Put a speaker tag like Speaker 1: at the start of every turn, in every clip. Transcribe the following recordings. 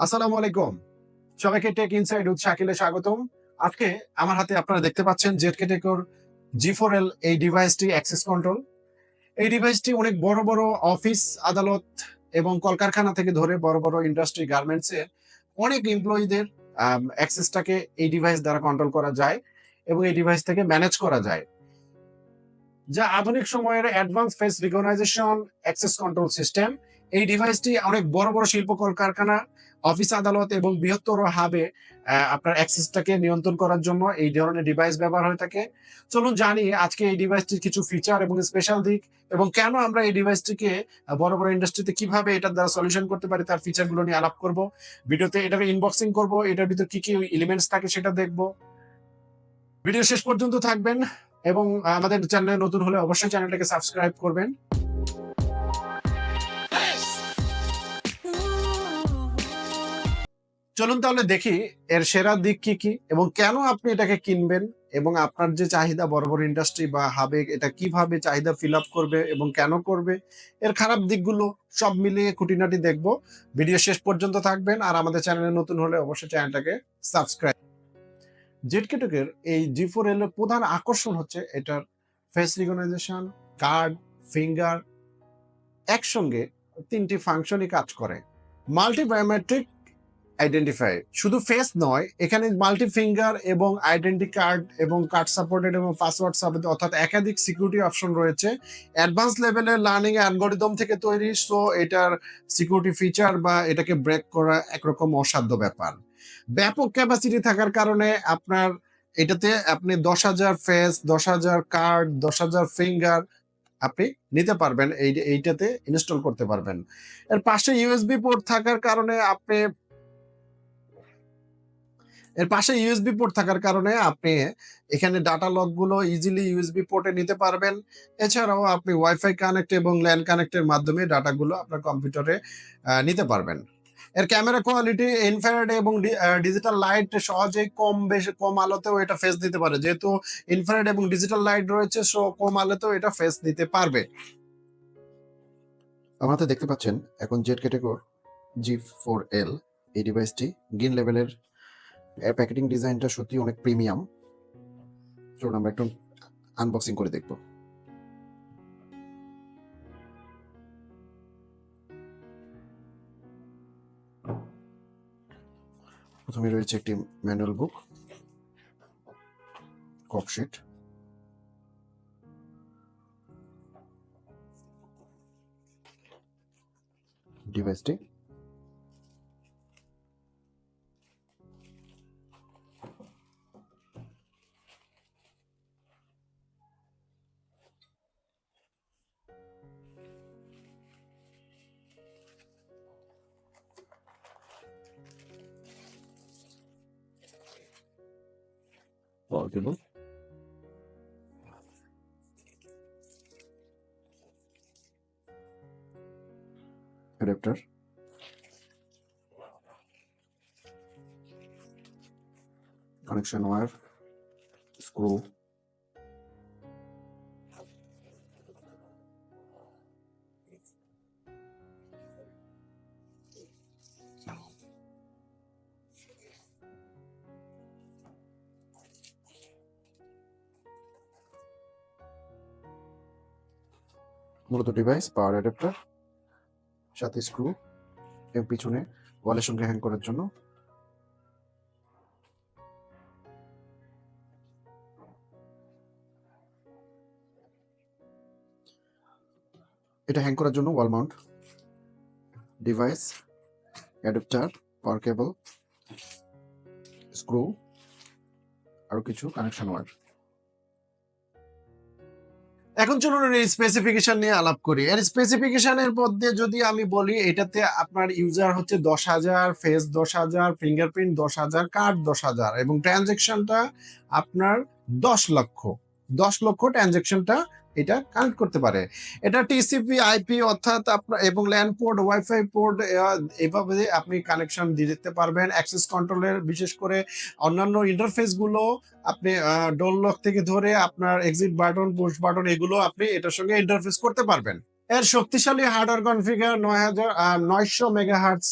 Speaker 1: আসসালামু আলাইকুম। সবাইকে টেক ইনসাইড উইথ শাকিলে স্বাগতম। আজকে আমার হাতে আপনারা দেখতে পাচ্ছেন জেডকে টেকর G4L এই ডিভাইসটি অ্যাক্সেস কন্ট্রোল। এই ডিভাইসটি অনেক বড়, বড় অফিস, আদালত এবং কলকারখানা থেকে ধরে বড়, বড় ইন্ডাস্ট্রি, গার্মেন্টস এর অনেক এমপ্লয়িদের অ্যাক্সেসটাকে এই ডিভাইস দ্বারা কন্ট্রোল করা যায় এবং এই ডিভাইস থেকে ম্যানেজ করা যায়। যা আধুনিক সময়ের advance face recognition access control system. এই ডিভাইসটি অনেক বড় বড় শিল্প কলকারখানা, অফিস আদালত এবং বৃহত্তর হাবে আপনার অ্যাক্সেসটাকে নিয়ন্ত্রণ করার জন্য এই ধরনের ডিভাইস ব্যবহার হয়ে থাকে। চলুন জানি আজকে এই ডিভাইসটির কিছু ফিচার এবং স্পেশাল দিক এবং কেন আমরা এই ডিভাইসটিকে বড় বড় ইন্ডাস্ট্রিতে কিভাবে এটার দ্বারা সলিউশন করতে পারি তার ফিচারগুলো নিয়ে আলাপ করব। ভিডিওতে এটার ইনবক্সিং করব, এটার ভিতর কি কি এলিমেন্টস থাকে সেটা দেখব। ভিডিও শেষ পর্যন্ত থাকবেন এবং আমাদের চ্যানেলে নতুন হলে অবশ্যই চ্যানেলটাকে সাবস্ক্রাইব করবেন। চলুন তাহলে দেখি এর সেরা দিক কি কি এবং কেন আপনি এটাকে কিনবেন এবং আপনার যে চাহিদা বড় বড় ইন্ডাস্ট্রি বা হাবে এটা কিভাবে চাহিদা ফিল আপ করবে এবং কেন করবে, এর খারাপ দিকগুলো সব মিলিয়ে খুঁটিনাটি দেখবো। ভিডিও শেষ পর্যন্ত থাকবেন আর আমাদের চ্যানেলে নতুন হলে অবশ্যই চ্যানেলটাকে সাবস্ক্রাইব। জেটকেটকের এই G4L এর প্রধান আকর্ষণ হচ্ছে এটার ফেস রিকগনাইজেশন, কার্ড, ফিঙ্গার একসঙ্গে তিনটি ফাংশনই কাজ করে। মাল্টি বায়োমেট্রিক আইডেন্টিফাই, শুধু ফেস নয়, এখানে মাল্টি ফিঙ্গার এবং আইডেন্টি কার্ড এবং কার্ড সাপোর্টেড এবং পাসওয়ার্ড সাপোর্টেড, অর্থাৎ একাধিক সিকিউরিটি অপশন রয়েছে। অ্যাডভান্স লেভেলের লার্নিং অ্যালগোরিদম থেকে তৈরি, সো এটার সিকিউরিটি ফিচার বা এটাকে ব্রেক করা একরকম অসাধ্য ব্যাপার। ব্যাপক ক্যাপাসিটি থাকার কারণে আপনার এটাতে আপনি 10,000 ফেস, 10,000 কার্ড, 10,000 ফিঙ্গার আপনি নিতে পারবেন, এইটাতে ইনস্টল করতে পারবেন। এর পাশে ইউএসবি পোর্ট থাকার কারণে আপনি এখানে ডাটা লগ গুলো ইজিলি ইউএসবি পোর্টে নিতে পারবেন। এছাড়াও আপনি ওয়াইফাই কানেক্ট এবং ল্যান কানেক্টের মাধ্যমে ডাটাগুলো আপনার কম্পিউটারে নিতে পারবেন। এর ক্যামেরা কোয়ালিটি ইনফ্রারেড এবং ডিজিটাল লাইট সহজেই কম আলোতেও এটা ফেস দিতে পারে, যেহেতু ইনফ্রারেড এবং ডিজিটাল লাইট রয়েছে, সো কম আলোতেও এটা ফেস দিতে পারবে। আমাদের দেখতে পাচ্ছেন এখন জেড ক্যাটেগরি G4L এই ডিভাইসটি গ্রিন লেভেলের। প্যাকেটিং ডিজাইনটা সত্যি অনেক প্রিমিয়াম। চলুন আমরা একটু আনবক্সিং করে দেখব। প্রথমে রয়েছে একটি ম্যানুয়াল বুক, ককশিট, ডিভাইসটি পাওয়ার কেবল, অ্যাডাপ্টার, কানেকশন ওয়্যার, স্ক্রু, মূলত ডিভাইস, পাওয়ার অ্যাডাপ্টার, সাথে স্ক্রু এবং পিছনে ওয়ালের সঙ্গে হ্যাং করার জন্য এটা হ্যাং করার জন্য ওয়াল মাউন্ট, ডিভাইস, অ্যাডাপ্টার, পাওয়ার কেবল, স্ক্রু, আরো কিছু কানেকশন ওয়্যার। এখন চলুন এর স্পেসিফিকেশন নিয়ে আলাপ করি। এর স্পেসিফিকেশনের মধ্যে যদি আমি বলি, এটাতে আপনার ইউজার হচ্ছে 10,000, ফেস 10,000, ফিঙ্গারপ্রিন্ট 10,000, কার্ড 10,000 এবং ট্রানজেকশনটা আপনার 10 লক্ষ ট্রানজেকশনটা এটা কানেক্ট করতে পারে। এটা টিসিপি, আইপি অর্থাৎ আপনার এবং ল্যান পোর্ট, ওয়াইফাই পোর্ট এভাবে আপনি কানেকশন দিয়ে দিতে পারবেন। অ্যাক্সেস কন্ট্রোলের বিশেষ করে অন্যান্য ইন্টারফেস গুলো আপনি ডোর লক থেকে ধরে আপনার এক্সিট বাটন, পুশ বাটন এগুলো আপনি এটার সঙ্গে ইন্টারফেস করতে পারবেন। এর শক্তিশালী হার্ডওয়্যার কনফিগার 9,900 মেগাহার্টজ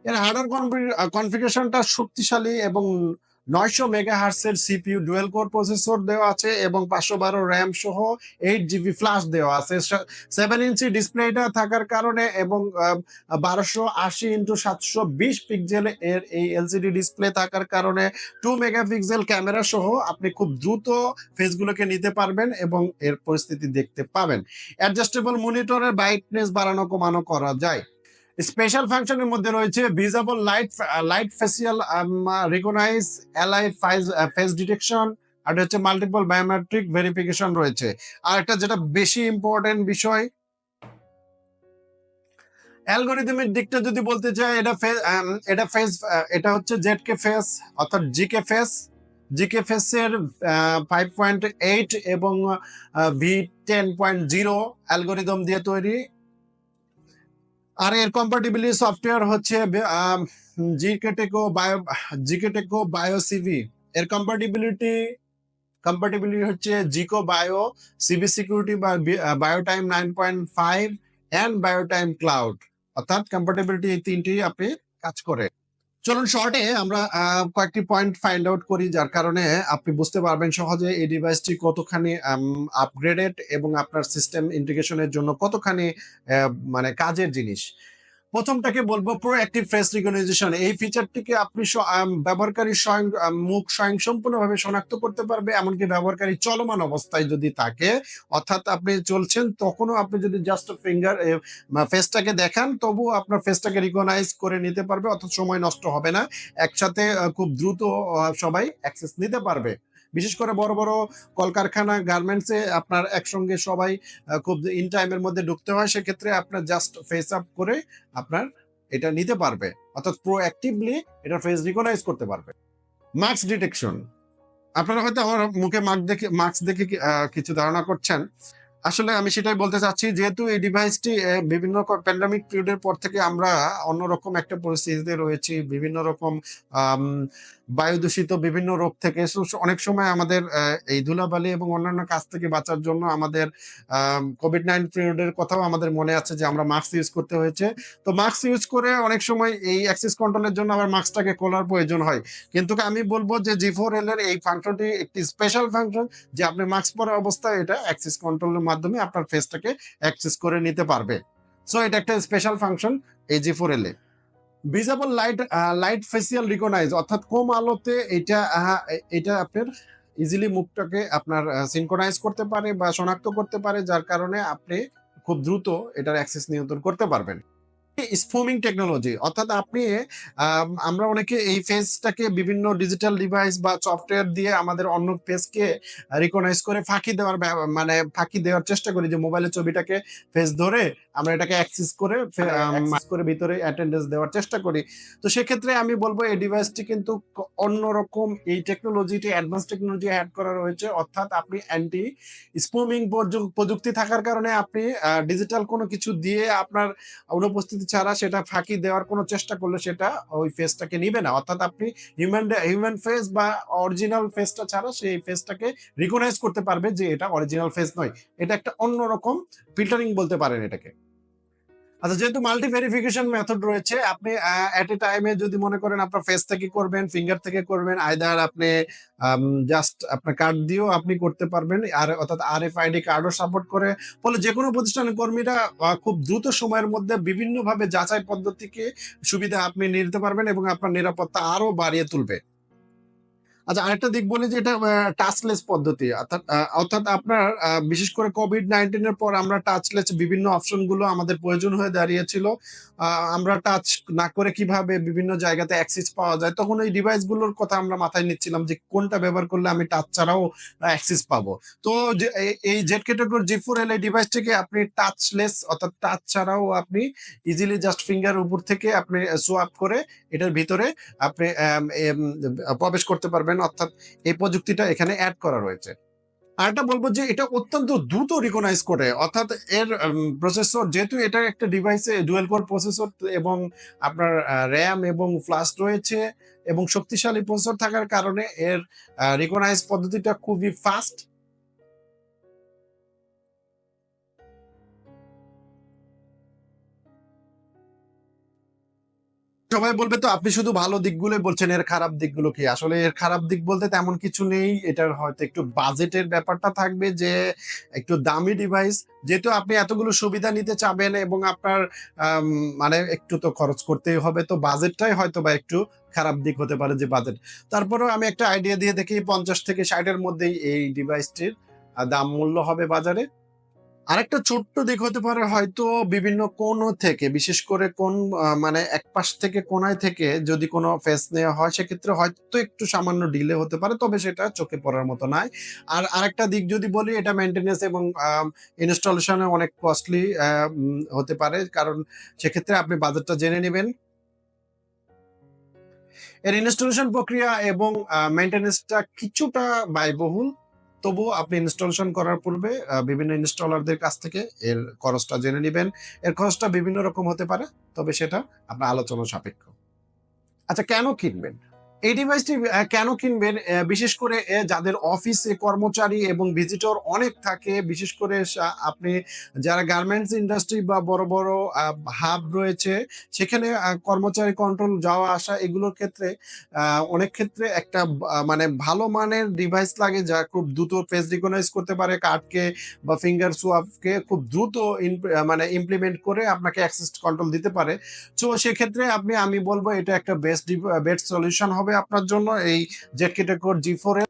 Speaker 1: এর হার্ডওয়্যার কনফিগারেশনটা শক্তিশালী এবং 900 মেগাহার্টজ এর সিপিইউ ডুয়াল কোর প্রসেসর দেওয়া আছে এবং 512 র্যাম সহ 8 জিবি ফ্ল্যাশ দেওয়া আছে। 7 ইঞ্চি ডিসপ্লেটা থাকার কারণে এবং 1280x720 পিক্সেল এর এই এলসিডি ডিসপ্লে থাকার কারণে 2 মেগাপিক্সেল ক্যামেরা সহ আপনি খুব দ্রুত ফেসগুলোকে নিতে পারবেন এবং এর পরিস্থিতি দেখতে পাবেন। অ্যাডজাস্টেবল মনিটরের ব্রাইটনেস বাড়ানো কমানো করা যায়। স্পেশাল ফাংশনের মধ্যে রয়েছে visible light facial recognize LI face detection, আর হচ্ছে মাল্টিপল বায়োমেট্রিক ভেরিফিকেশন রয়েছে। আর একটা যেটা বেশি ইম্পর্টেন্ট বিষয়, অ্যালগরিদমের দিকটা যদি বলতে চাই, এটা হচ্ছে জেডকে ফেস অর্থাৎ জিকে ফেসের 5.8 এবং V10.0 অ্যালগরিদম দিয়ে তৈরি। আর এর কম্পাটিবিলিটি সফটওয়্যার হচ্ছে জিকেটেকো বায়ো সিভি। এর কম্পাটিবিলিটি হচ্ছে জিকো বায়ো সিভি সিকিউরিটি বা বায়োটাইম 9.5 এন্ড বায়োটাইম ক্লাউড, অর্থাৎ কম্পাটিবিলিটি এই তিনটি আপনি কাজ করে। চলুন শর্টে আমরা কয়েকটি পয়েন্ট ফাইন্ড আউট করি, যার কারণে আপনি বুঝতে পারবেন সহজে এই ডিভাইসটি কতখানি আপগ্রেডেড এবং আপনার সিস্টেম ইন্টিগ্রেশনের জন্য কতখানি মানে কাজের জিনিস। প্রথমটাকে বলবো প্রোঅ্যাক্টিভ ফেস রিকগনাইজেশন। এই ফিচারটিকে আপনি ব্যবহারকারী মুখ স্বয়ংসম্পূর্ণভাবে শনাক্ত করতে পারবে, এমনকি ব্যবহারকারী চলমান অবস্থায় যদি থাকে, অর্থাৎ আপনি চলছেন তখনও আপনি যদি জাস্ট ফেসটাকে দেখান তবুও আপনার ফেসটাকে রিকগনাইজ করে নিতে পারবে, অর্থাৎ সময় নষ্ট হবে না। একসাথে খুব দ্রুত সবাই অ্যাক্সেস নিতে পারবে। বিশেষ করে বড় বড় কলকারখানা, গার্মেন্টসে আপনার একসঙ্গে সবাই খুব ইন টাইমের মধ্যে ঢুকতে হয়, সেক্ষেত্রে আপনার জাস্ট ফেস আপ করে আপনার এটা নিতে পারবে, অর্থাৎ প্রোঅ্যাক্টিভলি এটা ফেস রিকগনাইজ করতে পারবে। মাস্ক ডিটেকশন, আপনারা হয়তো আমার মুখে মাস্ক দেখে কিছু ধারণা করছেন। আসলে আমি সেটাই বলতে চাচ্ছি, যেহেতু এই ডিভাইসটি বিভিন্ন প্যান্ডামিক পিরিয়ডের পর থেকে আমরা অন্যরকম একটা পরিস্থিতিতে রয়েছি, বিভিন্ন রকম বায়ু দূষিত বিভিন্ন রোগ থেকে অনেক সময় আমাদের এই ধুলাবালি এবং অন্যান্য কাজ থেকে বাঁচার জন্য আমাদের কোভিড-19 পিরিয়ডের কথাও আমাদের মনে আছে যে আমরা মাস্ক ইউজ করতে হয়েছে। তো মাস্ক ইউজ করে অনেক সময় এই অ্যাক্সেস কন্ট্রোলের জন্য আবার মাস্কটাকে খোলার প্রয়োজন হয়। কিন্তু আমি বলবো যে G4L এর এই ফাংশনটি একটি স্পেশাল ফাংশন, যে আপনি মাস্ক পরা অবস্থায় এটা অ্যাক্সেস কন্ট্রোলের মাধ্যমে আপনার ফেসটাকে অ্যাক্সেস করে নিতে পারবে। সো এটা একটা স্পেশাল ফাংশন এই G4L এ। ভিজিবল লাইট ফেসিয়াল রিকগনাইজ, অর্থাৎ কম আলোতে এটা আপনার ইজিলি মুখটাকে আপনার সিনক্রোনাইজ করতে পারে বা শনাক্ত করতে পারে, যার কারণে আপনি খুব দ্রুত এটার অ্যাক্সেস নিয়ন্ত্রণ করতে পারবেন। স্পুমিং টেকনোলজি, অর্থাৎ আপনি আমরা অনেকে এই ফেসটাকে বিভিন্ন ডিজিটাল ডিভাইস বা সফটওয়্যার দিয়ে আমাদের অন্য ফেসকে রিকগনাইজ করে ফাঁকি দেওয়ার চেষ্টা করি, যে মোবাইলের ছবিটাকে ফেস ধরে আমরা এটাকে অ্যাক্সেস করে ভিতরে অ্যাটেন্ডেন্স দেওয়ার চেষ্টা করি। তো সেক্ষেত্রে আমি বলবো এই ডিভাইসটি কিন্তু অন্যরকম, এই টেকনোলজিটি অ্যাডভান্স টেকনোলজি অ্যাড করা রয়েছে, অর্থাৎ আপনি অ্যান্টি স্পুমিং প্রযুক্তি থাকার কারণে আপনি ডিজিটাল কোনো কিছু দিয়ে আপনার অনুপস্থিতি ছাড়া সেটা ফাঁকি দেওয়ার কোনো চেষ্টা করলে সেটা ওই ফেসটাকে নিবে না, অর্থাৎ আপনি হিউম্যান ফেস বা অরিজিনাল ফেসটা ছাড়া সেই ফেসটাকে রিকগনাইজ করতে পারবে যে এটা অরিজিনাল ফেস নয়, এটা একটা অন্যরকম ফিল্টারিং বলতে পারেন এটাকে। আচ্ছা, যেহেতু মাল্টি ভেরিফিকেশন মেথড রয়েছে, আপনি এট এ টাইমে যদি মনে করেন আপনার ফেস থেকে করবেন, ফিঙ্গার থেকে করবেন, আইদার আপনি জাস্ট আপনার কার্ড দিয়েও আপনি করতে পারবেন, আর অর্থাৎ RFID কার্ডও সাপোর্ট করে। ফলে যে কোনো প্রতিষ্ঠানের কর্মীরা খুব দ্রুত সময়ের মধ্যে বিভিন্নভাবে যাচাই পদ্ধতিকে সুবিধা আপনি নিতে পারবেন এবং আপনার নিরাপত্তা আরো বাড়িয়ে তুলবে। আচ্ছা, আরেকটা দিক বলি যে এটা টাচলেস পদ্ধতি, অর্থাৎ আপনার বিশেষ করে কোভিড-19 এর পর আমরা টাচলেস বিভিন্ন অপশন গুলো আমাদের প্রয়োজন হয়ে দাঁড়িয়েছিল। আমরা টাচ না করে কিভাবে বিভিন্ন জায়গাতে অ্যাক্সেস পাওয়া যায়, তখন এই ডিভাইস গুলোর কথা আমরা মাথায় নিচ্ছিলাম যে কোনটা ব্যবহার করলে আমি টাচ ছাড়াও অ্যাক্সেস পাবো। তো এই জেড ক্যাটাগরি G4L এই ডিভাইসটিকে আপনি টাচলেস, অর্থাৎ টাচ ছাড়াও আপনি ইজিলি জাস্ট ফিঙ্গার উপর থেকে আপনি সোয়াপ করে এটার ভিতরে আপনি প্রবেশ করতে পারবেন, অর্থাৎ এই প্রযুক্তিটা এখানে অ্যাড করা রয়েছে। আরেকটা বলবো যে এটা অত্যন্ত দ্রুত রিকগনাইজ করে, অর্থাৎ এর প্রসেসর, যেহেতু এটা একটা ডিভাইসে ডুয়াল কোর প্রসেসর এবং আপনার র্যাম এবং ফ্ল্যাশ রয়েছে এবং শক্তিশালী প্রসেসর থাকার কারণে এর রিকগনাইজ পদ্ধতিটা খুবই ফাস্ট। সবাই বলবে তো আপনি শুধু ভালো দিকগুলোই বলছেন, এর খারাপ দিকগুলো কি? আসলে এর খারাপ দিক বলতে তেমন কিছু নেই। এটার হয়তো একটু বাজেটের ব্যাপারটা থাকবে যে একটু দামি ডিভাইস। যেহেতু আপনি এতগুলো সুবিধা নিতে চাবেন এবং আপনার আম মানে একটু তো খরচ করতেই হবে। তো বাজেটটাই হয়তোবা একটু খারাপ দিক হতে পারে যে বাজেট। তারপরেও আমি একটা আইডিয়া দিয়ে দেখি ৫০ থেকে ৬০ এর মধ্যেই এই ডিভাইসটির দাম মূল্য হবে বাজারে। আরেকটা ছোট্ট দিক হতে পারে হয়তো বিভিন্ন কোণ থেকে, বিশেষ করে কোন মানে এক পাশ থেকে কোণায় থেকে যদি কোনো ফেস নেওয়া হয় সেক্ষেত্রে হয়তো একটু সামান্য ডিলে হতে পারে। তবে সেটা চোখে পড়ার মতো নয়। আর আরেকটা দিক যদি বলি, এটা মেইনটেন্যান্স এবং ইনস্টলেশন এ অনেক কস্টলি হতে পারে। কারণ সেক্ষেত্রে আপনি বাজেটটা জেনে নিবেন। এর ইনস্টলেশন প্রক্রিয়া এবং মেইনটেন্যান্সটা কিছুটা ব্যয়বহুল। তবুও আপনি ইনস্টলেশন করার পূর্বে বিভিন্ন ইনস্টলারদের কাছ থেকে এর খরচটা জেনে নিবেন। এর খরচটা বিভিন্ন রকম হতে পারে। তবে সেটা আপনার আলোচনা সাপেক্ষ। আচ্ছা, কেন কিনবেন? এই ডিভাইসটি কেন কিনবেন? বিশেষ করে যাদের অফিসে কর্মচারী এবং ভিজিটর অনেক থাকে, বিশেষ করে আপনি যারা গার্মেন্টস ইন্ডাস্ট্রি বা বড়, বড় হাব রয়েছে, সেখানে কর্মচারী কন্ট্রোল যাওয়া আসা এগুলোর ক্ষেত্রে আ অনেক ক্ষেত্রে একটা মানে ভালো মানের ডিভাইস লাগে যা খুব দ্রুত ফেস রিকগনাইজ করতে পারে, কার্ডকে বা ফিঙ্গার সোয়াপকে খুব দ্রুত মানে ইমপ্লিমেন্ট করে আপনাকে অ্যাক্সেস কন্ট্রোল দিতে পারে। সো সেক্ষেত্রে আমি বলব এটা একটা বেস্ট সলিউশন হবে আপনার জন্য এই জেটকিটা কোড G4 এর।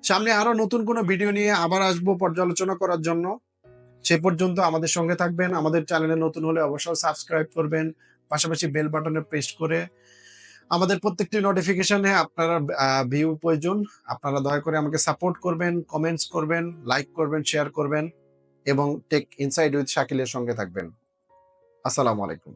Speaker 1: সামনে আরো নতুন কোনো ভিডিও নিয়ে আবার আসবো পর্যালোচনা করার জন্য। সে পর্যন্ত আমাদের সঙ্গে থাকবেন। আমাদের চ্যানেলে নতুন হলে অবশ্যই সাবস্ক্রাইব করবেন। পাশাপাশি বেল বাটনে প্রেস করে আমাদের প্রত্যেকটি নোটিফিকেশনে আপনারা ভিউ প্রয়োজন। আপনারা দয়া করে আমাকে সাপোর্ট করবেন, কমেন্টস করবেন, লাইক করবেন, শেয়ার করবেন এবং টেক ইনসাইড উইথ শাকিলের সঙ্গে থাকবেন। আসসালামু আলাইকুম।